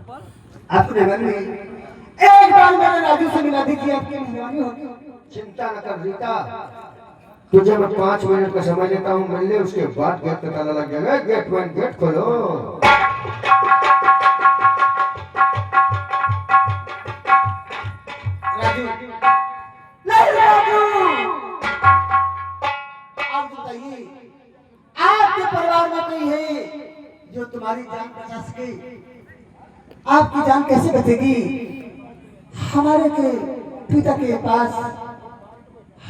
अपने घर में एक बार मैंने राजू से मिला दीजिए, आपकी मेहरबानी होगी। चिंता न कर रीता, तुझे मैं 5 मिनट का समय लेता हूँ, मिल ले, उसके बाद गेट पे ताला लग जाएगा। गेट वन, गेट खोलो। राजू, नहीं राजू, आप बताइए, आपके परिवार में कोई है जो तुम्हारी जान बचा सके? आपकी जान कैसे बचेगी? हमारे के पिता के पास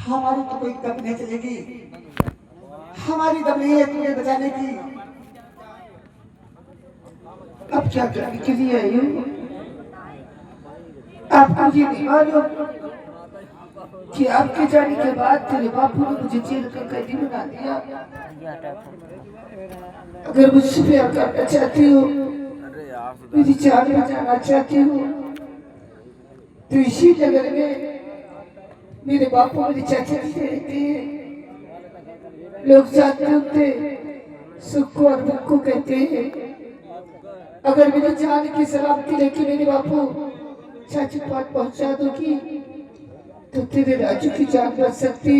हमारी तो कोई कमी नहीं चलेगी, हमारी दम नहीं है तुम्हें बचाने की। अब क्या करने के लिए आई हो? आप मुझे नहीं मालूम कि आपके जाने के बाद तेरे बापू ने मुझे जेल का कैदी बना दिया? अगर मुझसे प्यार करना चाहती हो, मेरी जान बचाना चाहती हो, तो इसी नगर में मेरे बापू मेरी चाचा जी रहते हैं। लोग जानते होते सुख को और दुख को कहते हैं। अगर मेरी जान की सलामती लेके मेरे बापू चाची के पास पहुंचा दोगी तो तेरे राजू की जान बच सकती,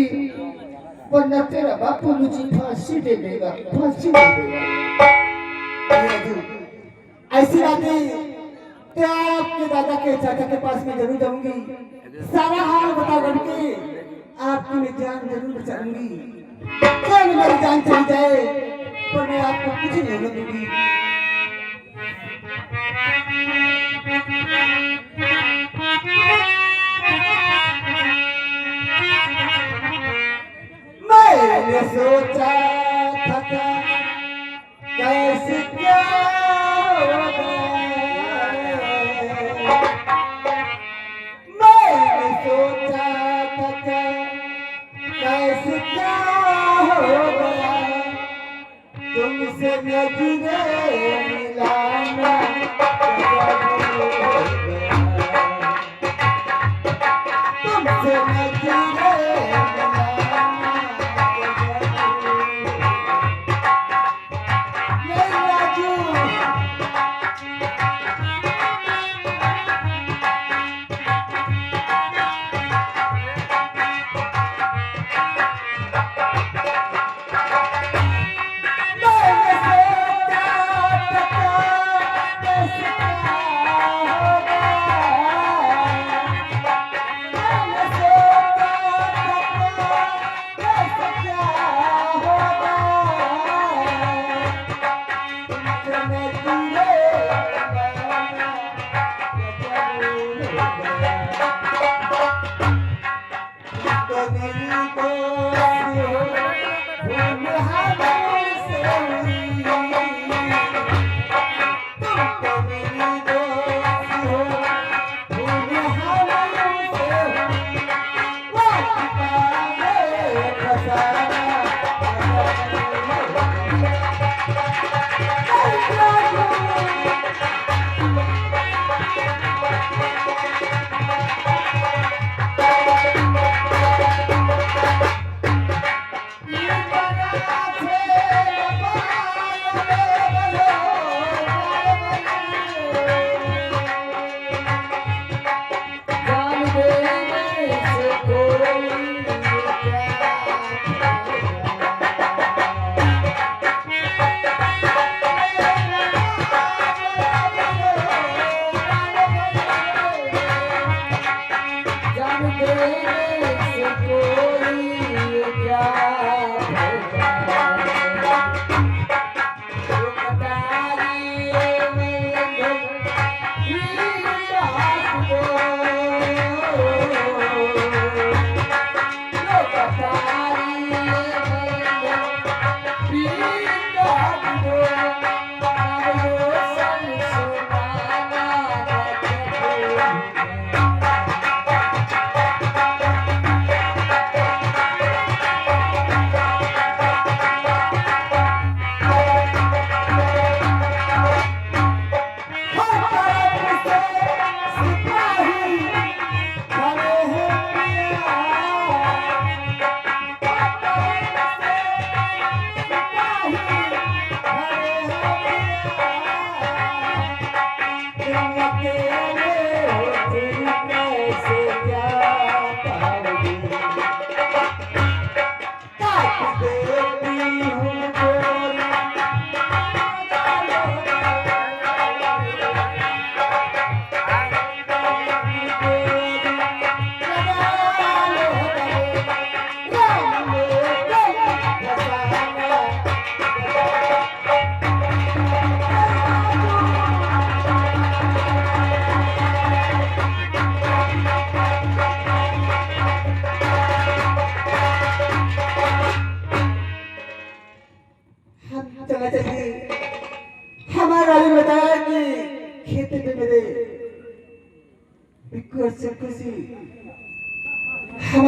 वरना तेरा बापू मुझे फांसी दे देगा, फांसी दे देगा। ऐसी बातें तो आपके दादा के चाचा के पास में जरूर जाऊंगी, सारा हाल बता करके आपकी मैं जान जरूर बचाऊंगी। क्या मेरी जान चली जाए तो मैं आपको कुछ नहीं होने दूंगी। मैंने सोचा था कैसे क्या होगा, मैंने सोचा था कैसे क्या होगा, तुमसे नजरें मिलाना तुमसे नजरें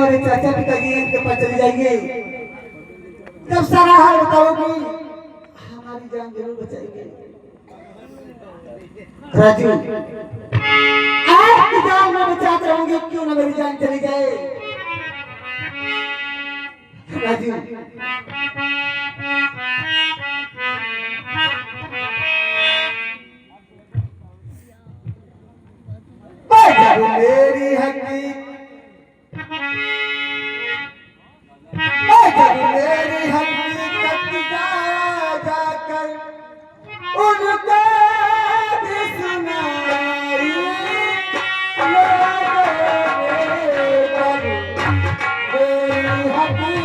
हमारे चाचा पिताजी के पास चले जाएंगे, तब सारा हाल बताओगी, हमारी जान जरूर बचाएंगे। राजू, आपकी जान मैं बचाते रहूंगी, क्यों ना मेरी जान चली जाए। राजू, मेरी हकीकत मेरी हकीकत जाकर उनको भी सुनाई, मेरी हकीकत।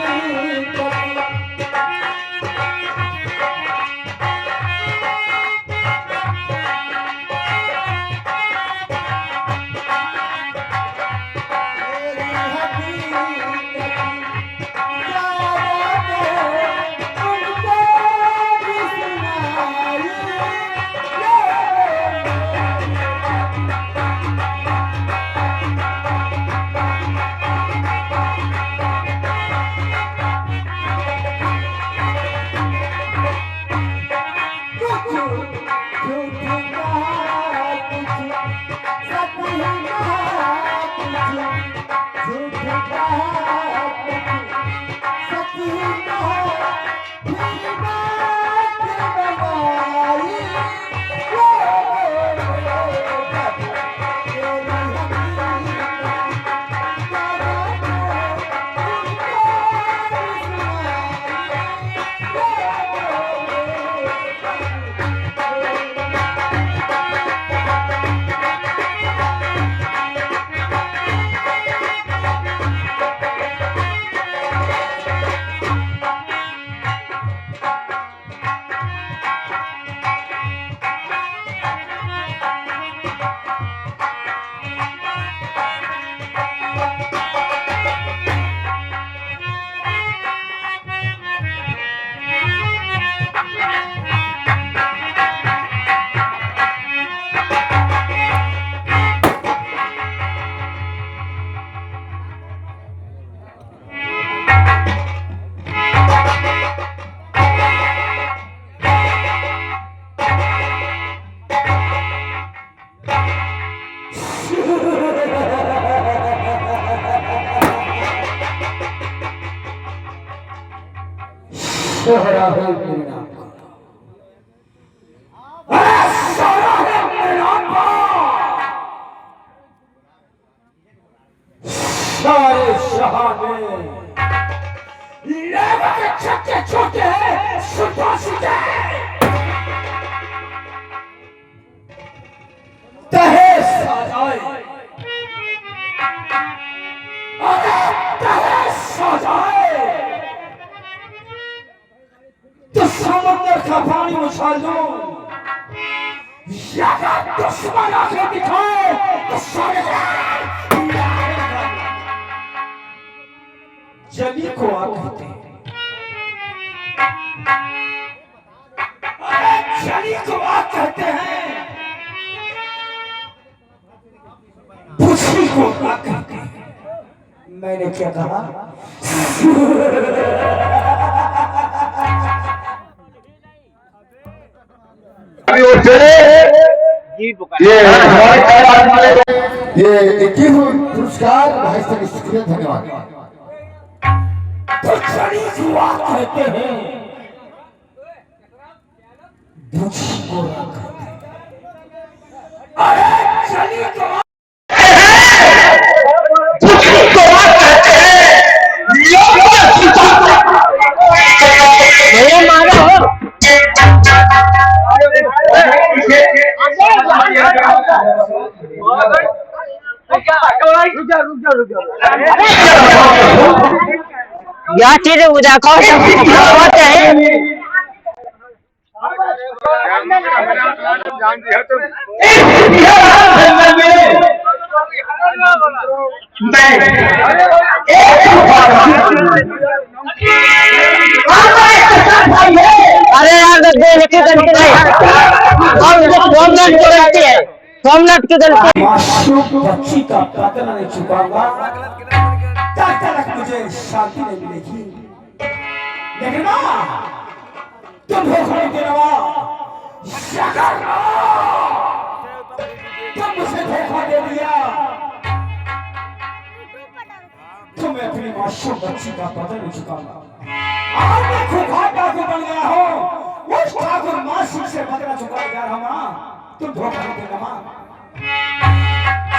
सोहरा है मेरे नाम का, सोहरा है मेरे नाम का। सारे शहान लेवा के छक्के छोटे हैं, सुधा सीधे तहे साजाए, अरे तहे साजाए तो समंदर का पानी उछाल दो, या दुश्मन आके दिखाए तो सारे जली को आग कहते हैं, अरे जली को आग कहते हैं, बुझी को आग कहते हैं। मैंने क्या कहा? ये 21वां पुरस्कार भाई साहब शुक्रिया, धन्यवाद। तो चली जुआ कहते हैं, बुझी को आग कहते हैं, अरे चली को बुझी को आग कहते हैं। या चीज उदा को होते हैं अरे यार देख के गलती है, हम सोमनाथ की गलती है, सोमनाथ की गलती। मासूम बच्ची का प्रार्थना नहीं छुपाऊंगा। मुझे शांति नहीं मिलेगी। लेकिन ना तुम धोखा नहीं देना, तुम मुझे धोखा दे दिया। तुम्हें अपनी मासूम बच्ची का पता नहीं चुकाऊंगा। आज मैं खूंखार डाकू बन गया हूँ, उस ठाकुर मासिक से बदला चुका जा रहा हूँ। तुम धोखा नहीं देना माँ।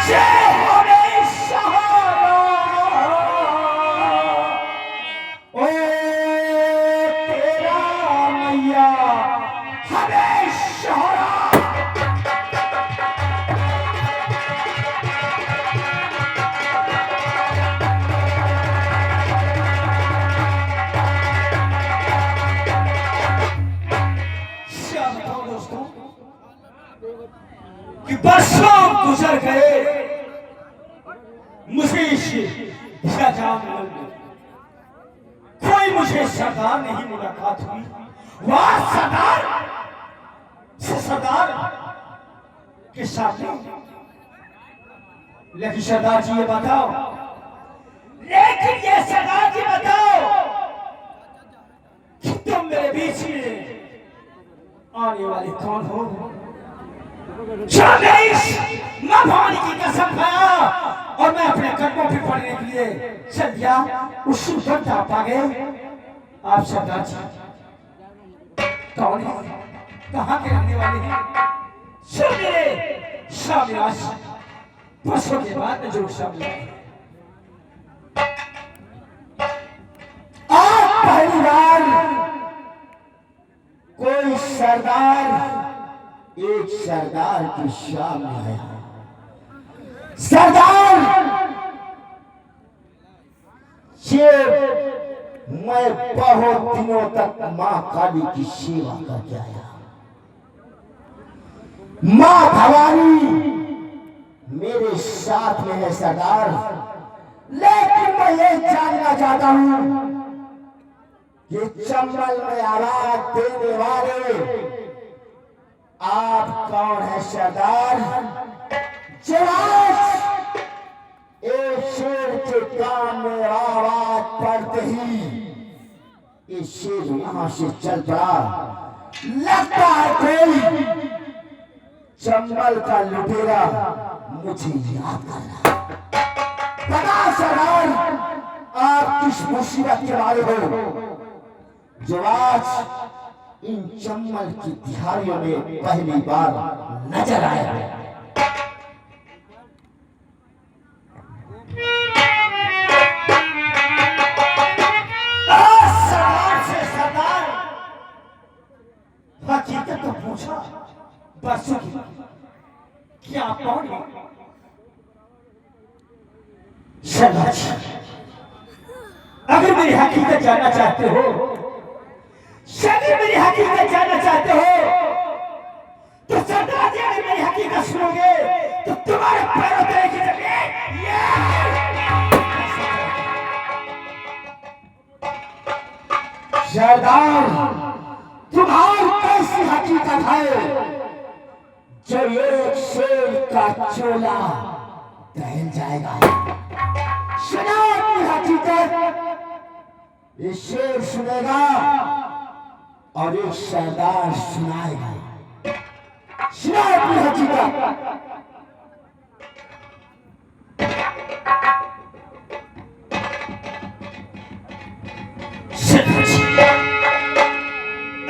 जय हो रे सहारा, ओ तेरा मैया हमें सहारा। कि बरसों गुजर गए, मुझे कोई मुझे सरदार नहीं मुलाकात हुई। वह सरदार से सरदार के सामने। लेकिन सरदार जी ये बताओ, लेकिन ये सरदार जी बताओ कि तुम मेरे बीच में आने वाले कौन हो? मैं भवानी की कसम खाया और मैं अपने कदमों पे पड़ने के लिए चल दिया। उसी वक्त आप आ गए। आप सरदार जी कौन है, कहाँ के रहने वाले हैं? शामियास बरसों के बाद में जो शब्द आप पहली बार कोई सरदार एक सरदार की शाम में आया। सरदार मैं बहुत दिनों तक मां काली की सेवा करके आया। मां भवानी मेरे साथ में है सरदार, लेकिन मैं ये जानना चाहता हूं कि चंबल में आवाज देने वाले आप कौन है सरदार? जवाब एक शेर के कान में आवाज पड़ते ही ये शेर यहां से चल पड़ा। लगता है कोई चंबल का लुटेरा मुझे याद कर रहा। बता सरदार, आप किस मुसीबत के बारे हो जो आज इन चंबल की तिहारियों में पहली बार नजर आया? सरदार से सरदार हकीकत तो पूछा बरसों की, क्या कौन है? सरदार जी, अगर मेरी हकीकत जानना चाहते हो, अगर मेरी हकीकत जानना चाहते हो तो सरदार जी, अगर मेरी हकीकत सुनोगे तो तुम्हारे पैरों तले की जमीन सरदार, तुम्हारी कैसी हकीकत है जो एक शेर का चोला दहल जाएगा? सुनो अपनी हकीकत। ये शेर सुनेगा और एक सरदार सुनाएगा। सुनो अपनी हकीकत।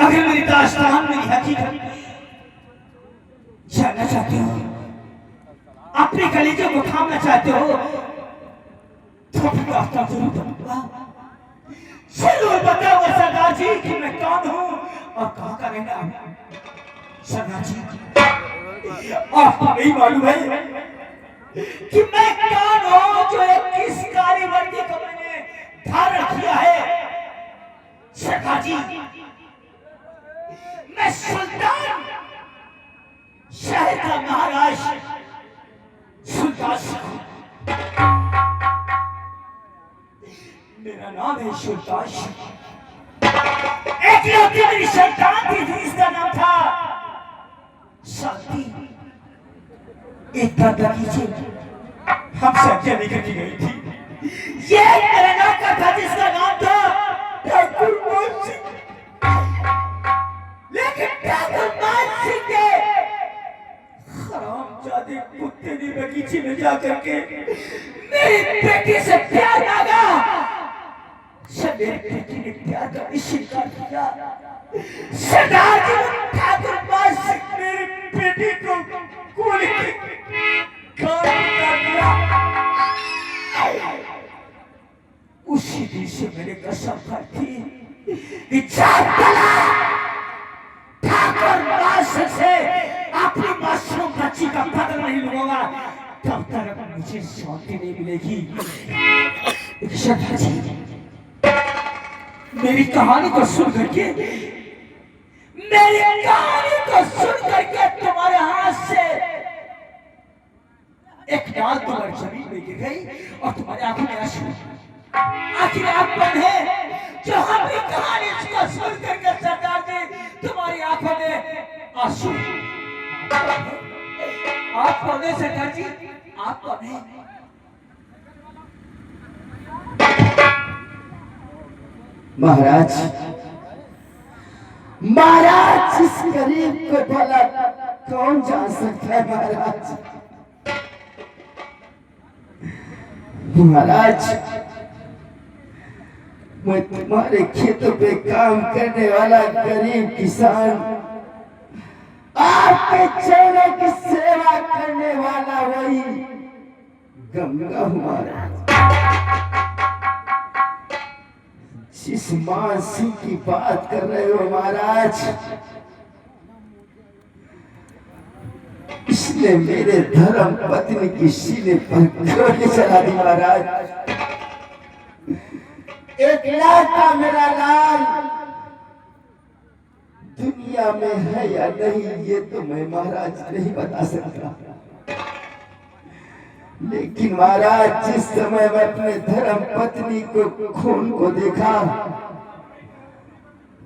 अगर मेरी दास्तान, मेरी हकीकत जानना चाहते हो, अपने कलेजे को थामना चाहते हो, तो फिर रास्ता जरूर बताऊंगा। जरूर बताऊंगा सरदार जी कि मैं कौन हूँ और कहाँ का रहना हूँ। सरदार जी, आपको नहीं मालूम है कि मैं कौन हूँ जो एक किस काली वर्दी को मैंने धारण किया है? सरदार जी, मैं सुल्तान शहर का महाराज सुल्तान हूं। मेरा नाम है सुल्तान। एक लड़की मेरी संतान थी, जिसका नाम था शांति। एक बकीचे हमसे आज्ञा लेकर के गई थी। ये मेरा नौकर था जिसका नाम था ठाकुर मान सिंह। लेकिन ठाकुर मान सिंह के हरामजादे कुत्ते ने बगीचे में जाकर के मेरी बेटी से प्यार मांगा। जब मेरी बेटी ने प्यार का स्वीकार किया, सरदार जी ने ठाकुर मान सिंह मेरी बेटी को गोली की काट दिया। उसी दिन से मैंने कसम खाई थी कि जब ठाकुर मान सिंह से अपनी मासूम बच्ची का बदला नहीं लूंगा तब तक मुझे शांति नहीं मिलेगी। सरदार जी, मेरी कहानी को सुन करके तुम्हारे हाथ से एक नाल तुम्हारी जमीन में गिर गई और तुम्हारे आंखों में आंसू। आखिर आप कौन है जो हमारी कहानी को सुन करके सरदार जी तुम्हारी आंखों में आंसू? आप कौन है सरदार जी? आप कौन है? महाराज, महाराज इस गरीब को भला कौन जान सकता है? महाराज, महाराज, मैं तुम्हारे खेतों पे काम करने वाला गरीब किसान, आपके चरणों की सेवा करने वाला वही गंगा हूं महाराज। जिस मान सिंह की बात कर रहे हो महाराज, इसने मेरे धर्म पत्नी की सीने पर गोली चला दी महाराज। एक लड़का मेरा लाल दुनिया में है या नहीं ये तो मैं महाराज नहीं बता सकता, लेकिन महाराज जिस समय मैं अपने धर्म पत्नी को खून को देखा,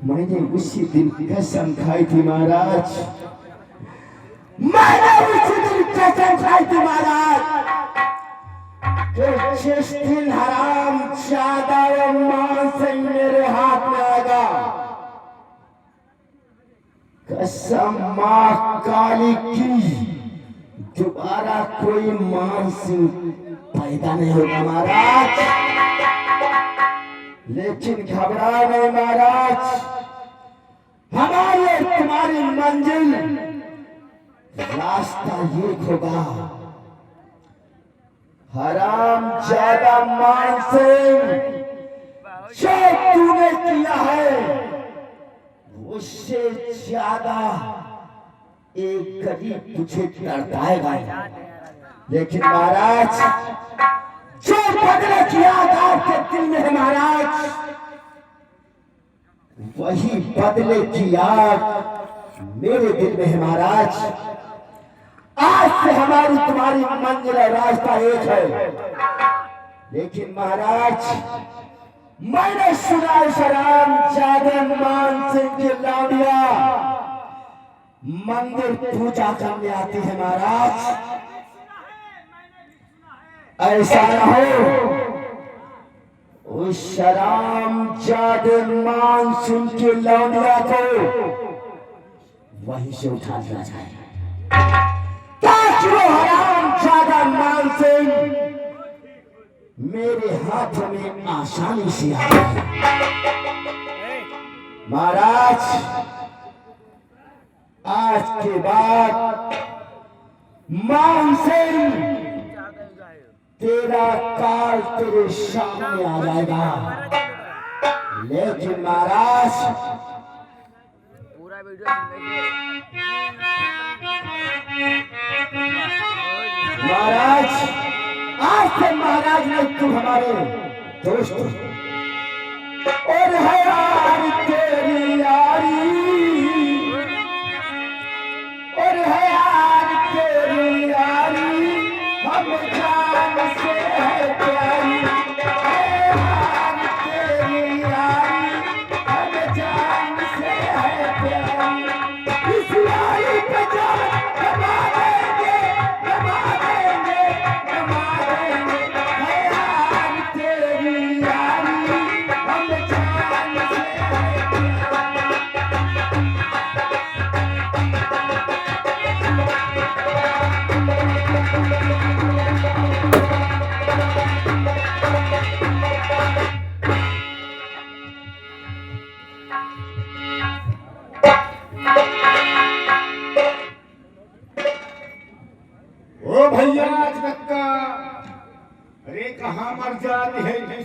मैंने उसी दिन कसम खाई थी महाराज। मैंने उसी दिन कसम खाई थी महाराज कि जिस दिन हराम ज्यादा मान से मेरे हाथ में आएगा, कसम मां काली की, दोबारा कोई मान सिंह पैदा नहीं होगा महाराज। लेकिन घबरा नहीं महाराज, हमारी और तुम्हारी मंजिल रास्ता एक होगा। हराम ज्यादा मान सिंह, जो तूने किया है उससे ज्यादा एक गरीब तुझे तड़पाएगा। लेकिन महाराज जो बदला किया आपके दिल में है महाराज, वही बदले की आग मेरे दिल में है महाराज। आज से हमारी तुम्हारी मंजिल और रास्ता एक है। लेकिन महाराज मैंने सुना शराम जागरण मान सिंह की लाडिया मंदिर पूजा करने आती है महाराज। ऐसा न हो उस शराम जागरण मान सिंह की लाडिया को वहीं से उठा लिया जाए, ताकि वो हराम ज्यादा मान सिंह मेरे हाथ में आसानी से आ जाए। महाराज आज के बाद मान सिंह तेरा काल तेरे सामने आ जाएगा। लेकिन महाराज महाराज आज से महाराज ने तुम हमारे दोस्त और है यार तेरी यारी, और है यार तेरी यारी, हम जान से है प्यारी, है यार तेरी यारी, हम जान से है प्यारी। इस यारी पे जान कमा देंगे, कमा देंगे, कमा देंगे, है यार तेरी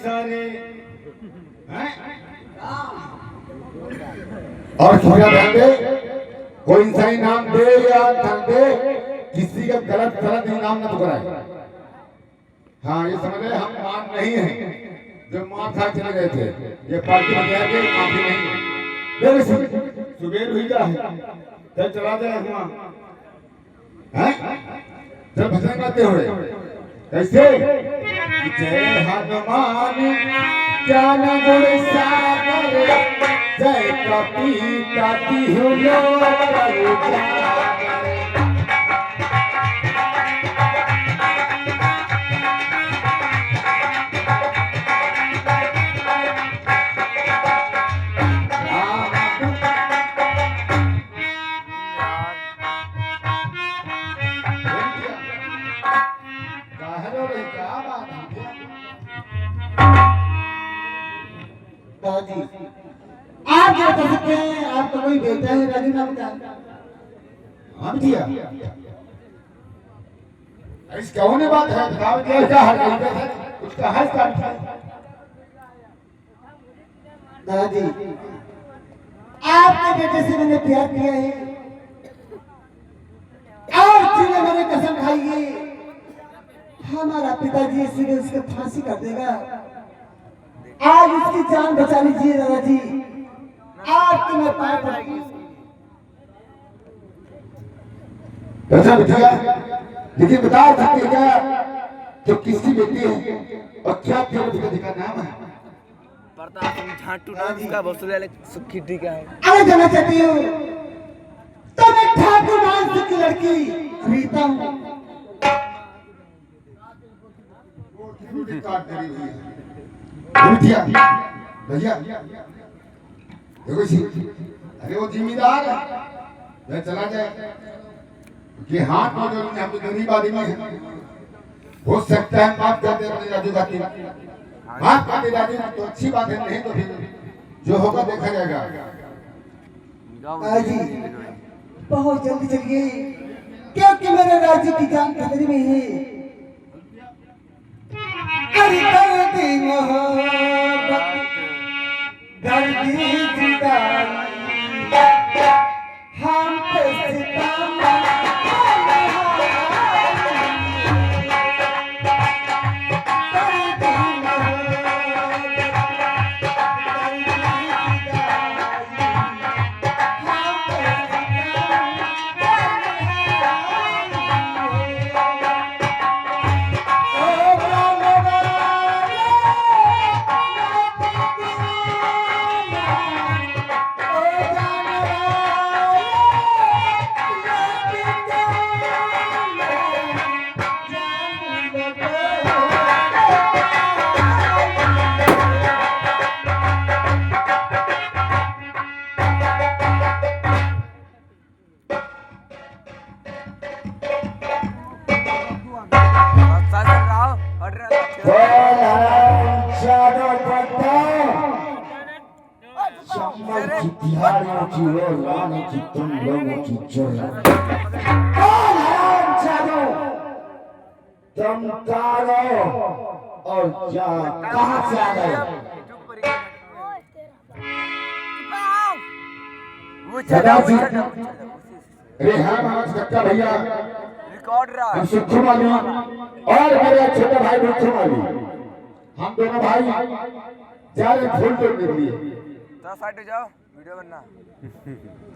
सारे हैं? और थोड़ा ध्यान दे, कोई सा इनाम दे या ध्यान दे, किसी का गलत गलत इनाम न तो कराए। हाँ ये समझ ले, हम मान नहीं है जो माँ खा चले गए थे, ये पार्टी में गया के माफी नहीं। देख सुबेर हुई जा है, चल चला जाए वहाँ, हैं? चल भजन गाते हुए कैसे? जय हनुमान ज्ञान गुण सागर, जय कपी काती हूँ दादाजी आप क्या कर सकते हैं? आपका कोई बेटा है राजू नाम का? हम दिया इस कौन बात है? बताओ क्या क्या है? कुछ कहा इसका? दादाजी आपके बेटे से मैंने प्यार किया है और जिन्हें मैंने कसम खाई है हमारा पिताजी इसीलिए उसको फांसी कर देगा। आज उसकी जान बचा लीजिए दादाजी, आपके मैं पैर पड़ती हूँ। अच्छा बिटिया, लेकिन बता सकते क्या तो किसकी बेटी है और क्या तेरे पिताजी का नाम है? प्रताप सिंह झांटू नाम का वसुले सुखी दी का है। अगर जाना चाहती हूँ तो मैं ठाकुर वंश की लड़की रीता हूँ। बिटिया भैया देखो इसी, अरे वो जिम्मेदार है, मैं चला जाए कि हाथ में जो हम तो गरीब आदमी है, हो सकता है माफ कर दे अपनी राजू खाती, माफ कर दे राजू तो अच्छी बात है, नहीं तो फिर जो होगा देखा जाएगा। जी बहुत जल्दी चलिए क्योंकि मेरे राजू की जान खतरे में है। अरे दर्दी मोहब्बत दर्दी जुदाई हम पे सितम बिहारियों की और लाने की तुम लोगों की जरूरत। तुम कारो और क्या कहां से आ गए? दादाजी अरे हाँ महाराज कक्का भैया रिकॉर्ड रहा हम सुखू माली और मेरा छोटा भाई बिच्छू माली, हम दोनों भाई जा रहे फूल तोड़ने के लिए। तो साइड जाओ, वीडियो बनना।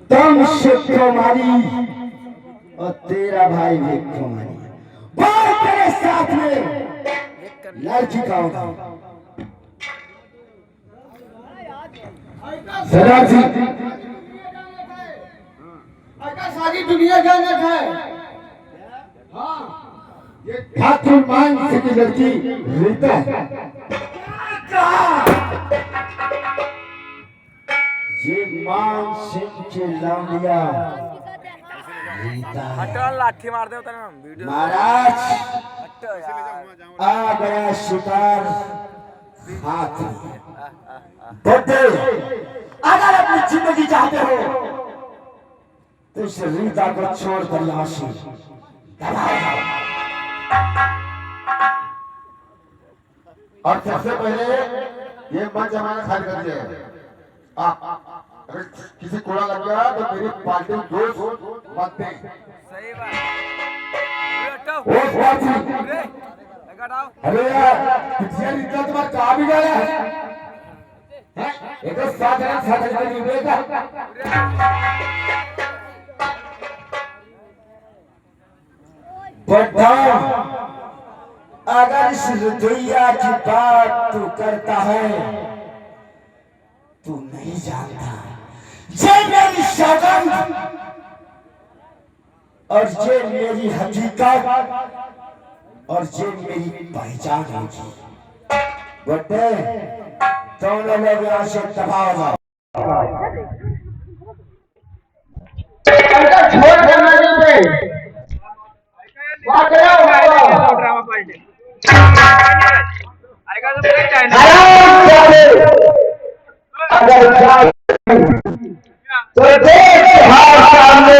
तुम सुखू माली और तेरा भाई बिच्छू माली बोल तेरे साथ में लड़की का होगा। सरदार जी सारी दुनिया जाने है। हाँ ये ठाकुर मांझ की लड़की रीता है। ये मान सिंह की लामिया हटो, लाठी मार दे उतना वीडियो। महाराज हटो यार, आ गया शिकार हाथ में। बुड्ढे अगर अपनी जिंदगी चाहते हो तो इस रीता को छोड़कर यहाँ से दबा जाओ। और सबसे पहले ये मंच हमारा खाली कर दिया अगर किसी कूड़ा लग गया तो मेरी पार्टी दोस्त मत दें। सही बात। अरे यार पिछले इतना तुम्हारा कहाँ भी गया है? एक तो साथ नहीं देगा। बताओ, अगर इस रुपया की बात तू करता है, तू नहीं जानता ये मेरी सौगंध और ये मेरी हकीकत और ये मेरी पहचान होगी। बेटे दोनों लोग यहाँ से दबाव जाओ। छोड़ देना नहीं पे अगर तो देख सामने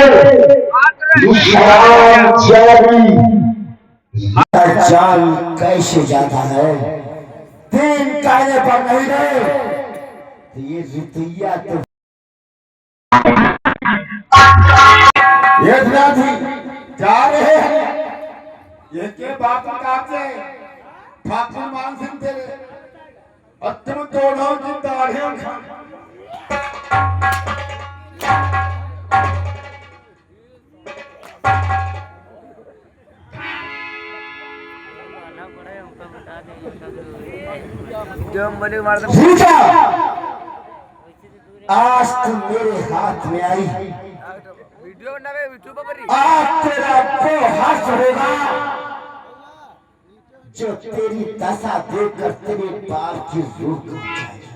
जान कैसे जाता है, तीन कहने पर नहीं रहे तो ये रुपया तो ये थी जा रहे हैं ये के बाप का से ठाकुर मान सिंह तेरे और तुम दोनों की दाढ़ियों खा जो मनी मार दो पूजा आज तुम मेरे हाथ में आई, वीडियो बना है यूट्यूब पर आज तेरा वो हर्ष होगा जो तेरी दशा देखकर तेरे बाप की रूह टूट जाएगी।